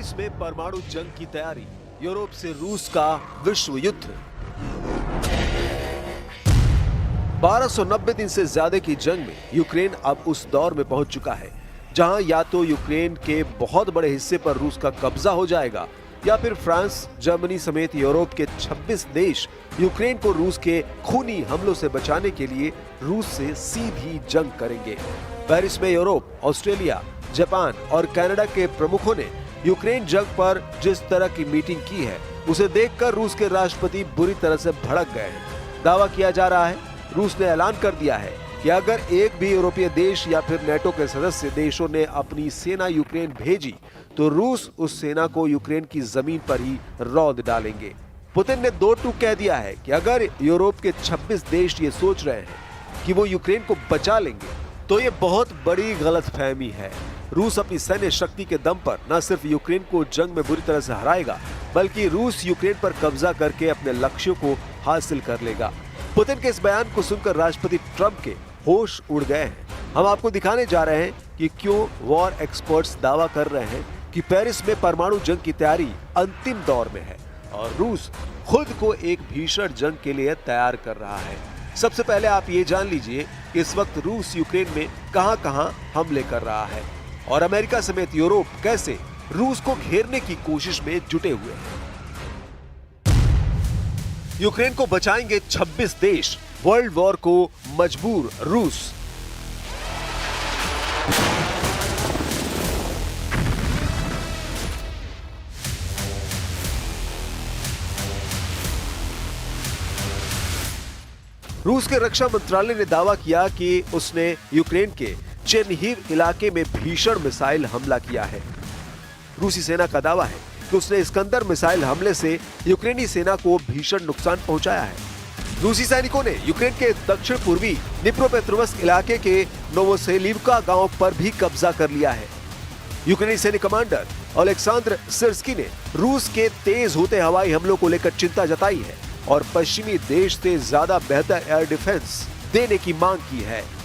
Paris में परमाणु जंग की तैयारी, यूरोप से रूस का विश्व युद्ध। 1290 दिन से ज्यादा की जंग में यूक्रेन अब उस दौर में पहुंच चुका है जहां या तो यूक्रेन के बहुत बड़े हिस्से पर रूस का कब्जा हो जाएगा या फिर फ्रांस, जर्मनी समेत यूरोप के 26 देश यूक्रेन को रूस के खूनी हमलों से बचाने के लिए रूस से सीधी जंग करेंगे। पेरिस में यूरोप, ऑस्ट्रेलिया, जापान और कनाडा के प्रमुखों ने यूक्रेन जंग पर जिस तरह की मीटिंग की है उसे देखकर रूस के राष्ट्रपति बुरी तरह से भड़क गए हैं। दावा किया जा रहा है, रूस ने ऐलान कर दिया है कि अगर एक भी यूरोपीय देश या फिर नेटो के सदस्य देशों ने अपनी सेना यूक्रेन भेजी तो रूस उस सेना को यूक्रेन की जमीन पर ही रौंद डालेंगे। पुतिन ने दो टूक कह दिया है कि अगर यूरोप के 26 देश ये सोच रहे हैं कि वो यूक्रेन को बचा लेंगे तो ये बहुत बड़ी गलतफहमी है। रूस अपनी सैन्य शक्ति के दम पर न सिर्फ यूक्रेन को जंग में बुरी तरह से हराएगा बल्कि रूस यूक्रेन पर कब्जा करके अपने लक्ष्यों को हासिल कर लेगा। पुतिन के इस बयान को सुनकर राष्ट्रपति ट्रंप के होश उड़ गए हैं। हम आपको दिखाने जा रहे हैं कि क्यों वॉर एक्सपर्ट्स दावा कर रहे हैं कि पेरिस में परमाणु जंग की तैयारी अंतिम दौर में है और रूस खुद को एक भीषण जंग के लिए तैयार कर रहा है। सबसे पहले आप ये जान लीजिए कि इस वक्त रूस यूक्रेन में कहां-कहां हमले कर रहा है और अमेरिका समेत यूरोप कैसे रूस को घेरने की कोशिश में जुटे हुए हैं। यूक्रेन को बचाएंगे 26 देश, वर्ल्ड वॉर को मजबूर रूस। रूस के रक्षा मंत्रालय ने दावा किया कि उसने यूक्रेन के चेरनिहिव इलाके में भीषण मिसाइल हमला किया है। रूसी सेना का दावा है कि उसने इस्कंदर मिसाइल हमले से यूक्रेनी सेना को भीषण नुकसान पहुंचाया है। रूसी सैनिकों ने यूक्रेन के दक्षिण पूर्वी निप्रोपेट्रोवस्क इलाके के नोवोसेलिवका गांव पर भी कब्जा कर लिया है। यूक्रेनी सैनिक कमांडर ओलेक्सांद्र सिर्स्की ने रूस के तेज होते हवाई हमलों को लेकर चिंता जताई है और पश्चिमी देश से ज्यादा बेहतर एयर डिफेंस देने की मांग की है।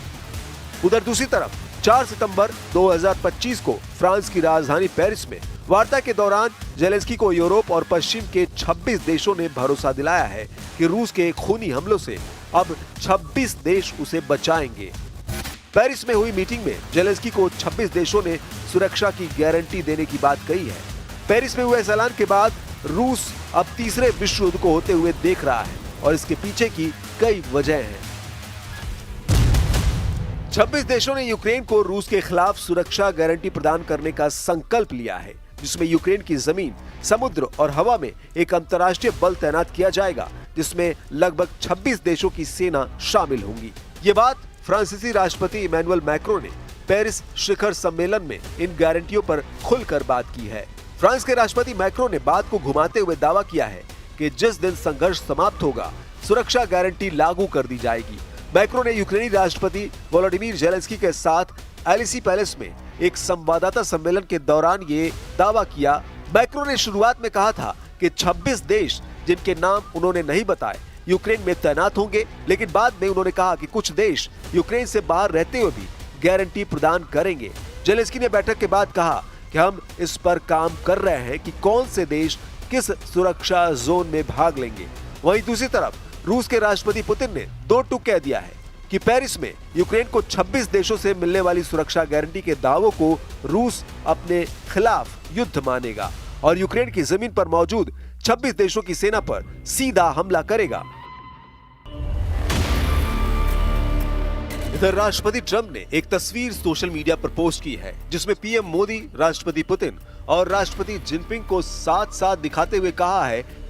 उधर दूसरी तरफ 4 सितंबर 2025 को फ्रांस की राजधानी पेरिस में वार्ता के दौरान जेलेंस्की को यूरोप और पश्चिम के 26 देशों ने भरोसा दिलाया है कि रूस के खूनी हमलों से अब 26 देश उसे बचाएंगे। पेरिस में हुई मीटिंग में जेलेंस्की को 26 देशों ने सुरक्षा की गारंटी देने की बात कही है। पेरिस में हुए इस ऐलान के बाद रूस अब तीसरे विश्व युद्ध को होते हुए देख रहा है और इसके पीछे की कई वजह हैं। 26 देशों ने यूक्रेन को रूस के खिलाफ सुरक्षा गारंटी प्रदान करने का संकल्प लिया है, जिसमें यूक्रेन की जमीन, समुद्र और हवा में एक अंतर्राष्ट्रीय बल तैनात किया जाएगा, जिसमें लगभग 26 देशों की सेना शामिल होंगी। ये बात फ्रांसीसी राष्ट्रपति इमैनुअल मैक्रों ने पेरिस शिखर सम्मेलन में इन गारंटियों पर खुलकर बात की है। फ्रांस के राष्ट्रपति मैक्रों ने बात को घुमाते हुए दावा किया है कि जिस दिन संघर्ष समाप्त होगा, सुरक्षा गारंटी लागू कर दी जाएगी। मैक्रों ने यूक्रेनी राष्ट्रपति वोलोडिमीर जेलेंस्की के साथ एलिसी पैलेस में एक संवाददाता सम्मेलन के दौरान ये दावा किया। मैक्रों ने शुरुआत में कहा था कि 26 देश, जिनके नाम उन्होंने नहीं बताए, यूक्रेन में तैनात होंगे, लेकिन बाद में उन्होंने कहा कि कुछ देश यूक्रेन से बाहर रहते हुए भी गारंटी प्रदान करेंगे। जेलेंस्की ने बैठक के बाद कहा कि हम इस पर काम कर रहे हैं कि कौन से देश किस सुरक्षा जोन में भाग लेंगे। वहीं दूसरी तरफ रूस के राष्ट्रपति पुतिन ने दो टूक कह दिया है कि पेरिस में यूक्रेन को 26 देशों से मिलने वाली सुरक्षा गारंटी के दावों को रूस अपने खिलाफ युद्ध मानेगा और यूक्रेन की जमीन पर मौजूद 26 देशों की सेना पर सीधा हमला करेगा। इधर राष्ट्रपति ट्रंप ने एक तस्वीर सोशल मीडिया पर पोस्ट की है, जिसमें पीएम मोदी, राष्ट्रपति पुतिन और राष्ट्रपति जिनपिंग को साथ साथ दिखाते हुए कहा है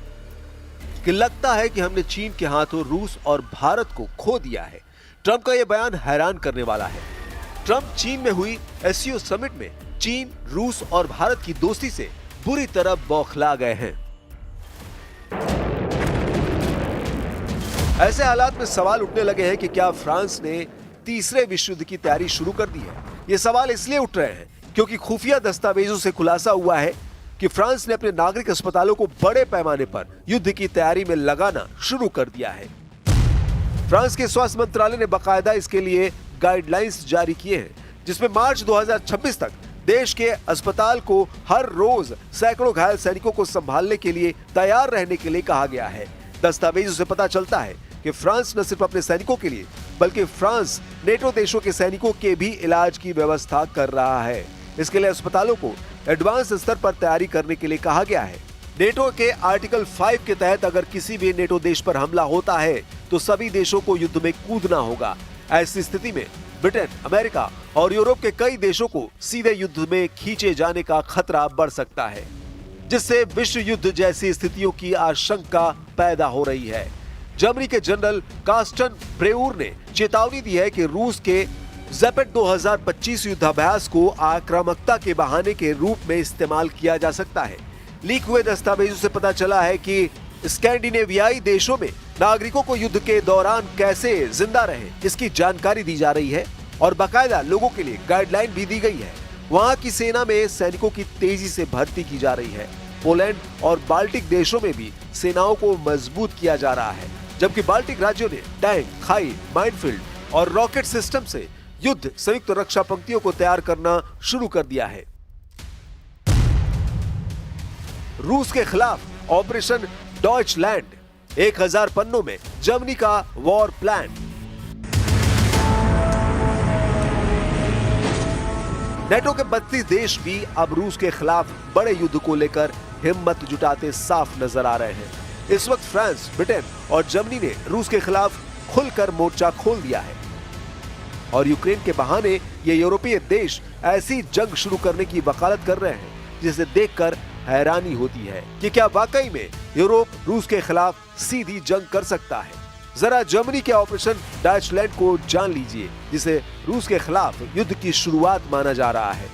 कि लगता है कि हमने चीन के हाथों रूस और भारत को खो दिया है। ट्रंप का यह बयान हैरान करने वाला है। ट्रंप चीन में हुई एससीओ समिट में चीन, रूस और भारत की दोस्ती से बुरी तरह बौखला गए हैं। ऐसे हालात में सवाल उठने लगे हैं कि क्या फ्रांस ने तीसरे विश्व युद्ध की तैयारी शुरू कर दी है। ये सवाल इसलिए उठ रहे हैं क्योंकि खुफिया दस्तावेजों से खुलासा हुआ है कि फ्रांस ने अपने नागरिक अस्पतालों को बड़े पैमाने पर युद्ध की तैयारी में लगाना शुरू कर दिया है। फ्रांस के स्वास्थ्य मंत्रालय ने बाकायदा इसके लिए गाइडलाइंस जारी किए हैं, जिसमें मार्च 2026 तक देश के अस्पताल को हर रोज सैकड़ों घायल सैनिकों को संभालने के लिए तैयार रहने के लिए कहा गया है। दस्तावेजों से पता चलता है कि फ्रांस न सिर्फ अपने सैनिकों के लिए बल्कि फ्रांस नेटो देशों के सैनिकों के भी इलाज की व्यवस्था कर रहा है। इसके लिए अस्पतालों को एडवांस स्तर पर तैयारी करने के लिए कहा गया है। नेटो के आर्टिकल 5 के तहत अगर किसी भी नेटो देश पर हमला होता है तो सभी देशों को युद्ध में कूदना होगा। ऐसी स्थिति में ब्रिटेन, अमेरिका और यूरोप के कई देशों को सीधे युद्ध में खींचे जाने का खतरा बढ़ सकता है, जिससे विश्व युद्ध जैसी स्थितियों की आशंका पैदा हो रही है। जर्मनी के जनरल कार्स्टन ब्रेउर ने चेतावनी दी है कि रूस के ज़ेपेट 2025 युद्धाभ्यास को आक्रामकता के बहाने के रूप में इस्तेमाल किया जा सकता है। लीक हुए दस्तावेजों से पता चला है कि स्कैंडिनेवियाई देशों में नागरिकों को युद्ध के दौरान कैसे जिंदा रहे इसकी जानकारी दी जा रही है और बाकायदा लोगों के लिए गाइडलाइन भी दी गई है। वहां की सेना में सैनिकों की तेजी से भर्ती की जा रही है। पोलैंड और बाल्टिक देशों में भी सेनाओं को मजबूत किया जा रहा है, जबकि बाल्टिक राज्यों ने टैंक, खाई, माइनफील्ड और रॉकेट सिस्टम से युद्ध संयुक्त रक्षा पंक्तियों को तैयार करना शुरू कर दिया है। रूस के खिलाफ ऑपरेशन डॉइचलैंड, 1000 पन्नों में जर्मनी का वॉर प्लान। नेटो के 32 देश भी अब रूस के खिलाफ बड़े युद्ध को लेकर हिम्मत जुटाते साफ नजर आ रहे हैं। इस वक्त फ्रांस, ब्रिटेन और जर्मनी ने रूस के खिलाफ खुलकर मोर्चा खोल दिया है और यूक्रेन के बहाने ये यूरोपीय देश ऐसी जंग शुरू करने की वकालत कर रहे हैं जिसे देखकर हैरानी होती है कि क्या वाकई में यूरोप रूस के खिलाफ सीधी जंग कर सकता है। जरा जर्मनी के ऑपरेशन डॉइचलैंड को जान लीजिए, जिसे रूस के खिलाफ युद्ध की शुरुआत माना जा रहा है।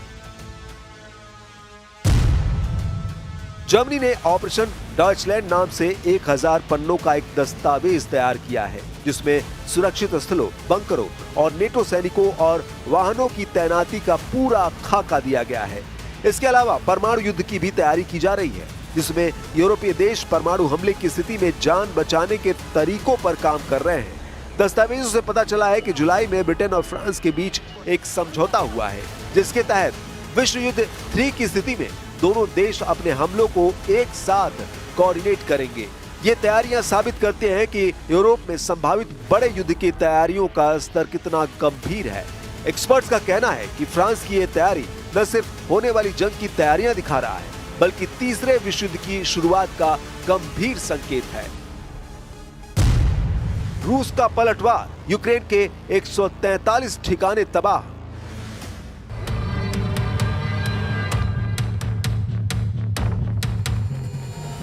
जर्मनी ने ऑपरेशन डॉइचलैंड नाम से 1000 पन्नों का एक दस्तावेज तैयार किया है, जिसमें सुरक्षित स्थलों, बंकरों और नेटो सैनिकों और वाहनों की तैनाती का पूरा खाका दिया गया है। इसके अलावा परमाणु युद्ध की भी तैयारी की जा रही है, जिसमें यूरोपीय देश परमाणु हमले की स्थिति में जान बचाने के तरीकों पर काम कर रहे हैं। दस्तावेजों से पता चला है कि जुलाई में ब्रिटेन और फ्रांस के बीच एक समझौता हुआ है, जिसके तहत विश्व युद्ध 3 की स्थिति में दोनों देश अपने हमलों को एक साथ कोऑर्डिनेट करेंगे। ये तैयारियां साबित करते हैं कि यूरोप में संभावित बड़े युद्ध की तैयारियों का स्तर कितना गंभीर है। एक्सपर्ट्स का कहना है कि फ्रांस की ये तैयारी न सिर्फ होने वाली जंग की तैयारियां दिखा रहा है, बल्कि तीसरे विश्व युद्ध की शुरुआत का गंभीर संकेत है। रूस का पलटवार, यूक्रेन के 143 ठिकाने तबाह।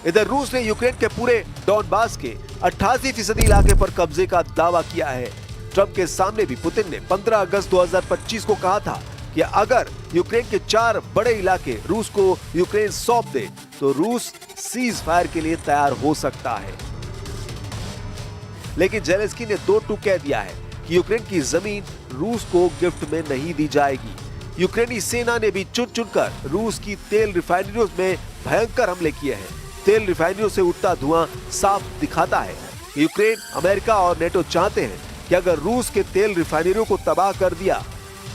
इधर रूस ने यूक्रेन के पूरे डॉनबास के 88% इलाके पर कब्जे का दावा किया है। ट्रंप के सामने भी पुतिन ने 15 अगस्त 2025 को कहा था कि अगर यूक्रेन के 4 बड़े इलाके रूस को यूक्रेन सौंप दे तो रूस सीज फायर के लिए तैयार हो सकता है। लेकिन जेलेंस्की ने 2 टूक कह दिया है कि यूक्रेन की जमीन रूस को गिफ्ट में नहीं दी जाएगी। यूक्रेनी सेना ने भी चुन चुनकर रूस की तेल रिफाइनरियों में भयंकर हमले किए हैं। तेल रिफाइनरियों से उठता धुआं साफ दिखाता है कि यूक्रेन, अमेरिका और नेटो चाहते हैं कि अगर रूस के तेल रिफाइनरियों को तबाह कर दिया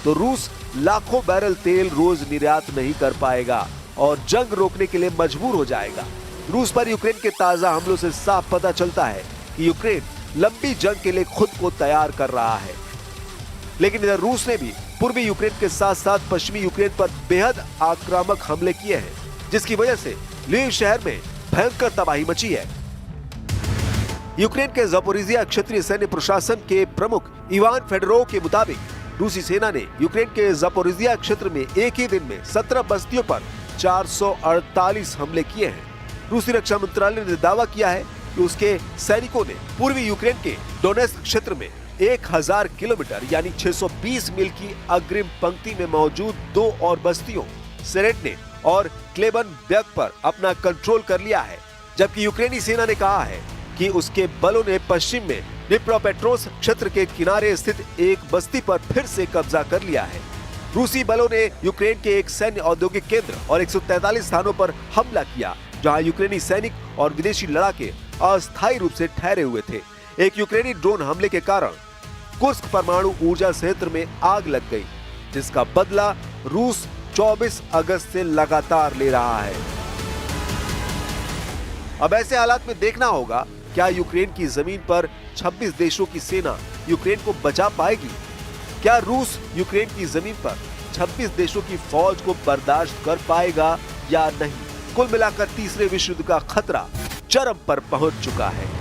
तो रूस लाखों बैरल तेल रोज निर्यात नहीं कर पाएगा और जंग रोकने के लिए मजबूर हो जाएगा। रूस पर यूक्रेन के ताजा हमलों से साफ पता चलता है कि यूक्रेन लंबी जंग के लिए खुद को तैयार कर रहा है। लेकिन इधर रूस ने भी पूर्वी यूक्रेन के साथ साथ पश्चिमी यूक्रेन पर बेहद आक्रामक हमले किए हैं, जिसकी वजह से ल्विव शहर में भयंकर तबाही मची है। यूक्रेन के ज़पोरिजिया क्षेत्रीय सैन्य प्रशासन के प्रमुख इवान फेडोरोव के मुताबिक रूसी सेना ने यूक्रेन के ज़पोरिजिया क्षेत्र में एक ही दिन में 17 बस्तियों पर 448 हमले किए हैं। रूसी रक्षा मंत्रालय ने दावा किया है कि उसके सैनिकों ने पूर्वी यूक्रेन के डोनेस्क क्षेत्र में 1000 किलोमीटर यानी 620 मील की अग्रिम पंक्ति में मौजूद 2 और बस्तियों सेरेटने और क्लेबनबेर्ग पर अपना कंट्रोल कर लिया है, जबकि यूक्रेनी सेना ने कहा है कि उसके बलों ने पश्चिम में डिप्रोपेट्रोव्स्क क्षेत्र के किनारे स्थित एक बस्ती पर फिर से कब्जा कर लिया है। रूसी बलों ने यूक्रेन के एक सैन्य औद्योगिक केंद्र और 143 स्थानों पर हमला किया, जहां यूक्रेनी सैनिक और विदेशी लड़ाके अस्थायी रूप से ठहरे हुए थे। एक यूक्रेनी ड्रोन हमले के कारण कुर्स्क परमाणु ऊर्जा संयंत्र में आग लग गई, जिसका बदला रूस 24 अगस्त से लगातार ले रहा है। अब ऐसे हालात में देखना होगा क्या यूक्रेन की जमीन पर 26 देशों की सेना यूक्रेन को बचा पाएगी। क्या रूस यूक्रेन की जमीन पर 26 देशों की फौज को बर्दाश्त कर पाएगा या नहीं। कुल मिलाकर तीसरे विश्व युद्ध का खतरा चरम पर पहुंच चुका है।